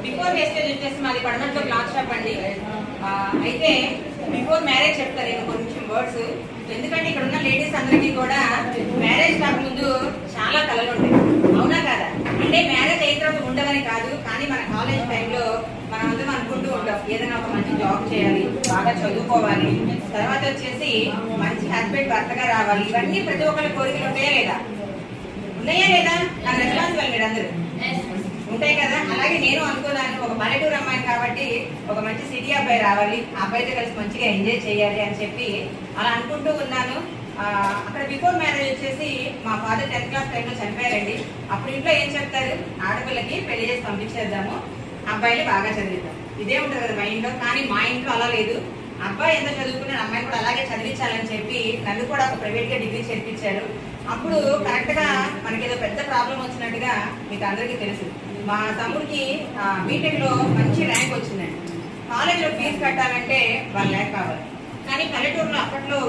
Before wastage వచ్చేసి మాది పడమట్లో cloth shop అండి. అయితే బిఫోర్ మ్యారేజ్ చెప్తాను నేను కొంచెం వర్డ్స్. ఎందుకంటే ఇక్కడ ఉన్న లేడీస్ అందరికీ కూడా మ్యారేజ్ కాకముందు చాలా కళలు ఉంటాయి, అవునా కాదా? అంటే మ్యారేజ్ అయిన తర్వాత ఉండవని కాదు, కానీ మన కాలేజ్ టైంలో మనం అందరం అనుకుంటూ ఉంటాం ఏదైనా ఒక మంచి జాబ్ చేయాలి, బాగా చదువుకోవాలి, తర్వాత వచ్చేసి మంచి హస్బెండ్ భర్తగా రావాలి. ఇవన్నీ ప్రతి ఒక్కరి కోరికలు ఉంటాయా లేదా? ఉన్నాయా లేదా? నాకు రెస్పాన్స్ ఇవ్వాలి మీరు అందరూ. ఉంటాయి కదా. అలాగే నేను అనుకున్నాను ఒక పల్లెటూరు అమ్మాయి కాబట్టి ఒక మంచి సిటీ అబ్బాయి రావాలి, ఆ అబ్బాయితో కలిసి మంచిగా ఎంజాయ్ చేయాలి అని చెప్పి అలా అనుకుంటూ ఉన్నాను. అక్కడ బిఫోర్ మ్యారేజ్ వచ్చేసి మా ఫాదర్ 10th క్లాస్ టైంలో చనిపోయారండి. అప్పుడు ఇంట్లో ఏం చెప్తారు, ఆడపిల్లకి పెళ్లి చేసి పంపించేద్దాము, అబ్బాయిని బాగా చదివిద్దాం, ఇదే ఉంటుంది కదా మైండ్ లో. కానీ మా ఇంట్లో అలా లేదు, అబ్బాయి ఎంత చదువుకున్నాడు అమ్మాయి కూడా అలాగే చదివించాలని చెప్పి నన్ను కూడా ఒక ప్రైవేట్ గా డిగ్రీ చేర్పించారు. అప్పుడు కరెక్ట్ గా మనకి ఏదో పెద్ద ప్రాబ్లం వచ్చినట్టుగా మీకు అందరికీ తెలుసు. మా తమ్ముడికి బీటెక్ లో మంచి ర్యాంక్ వచ్చిందండి. కాలేజ్ లో ఫీజు కట్టాలంటే 1 lakh కావాలి. కానీ పల్లెటూరులో అప్పట్లో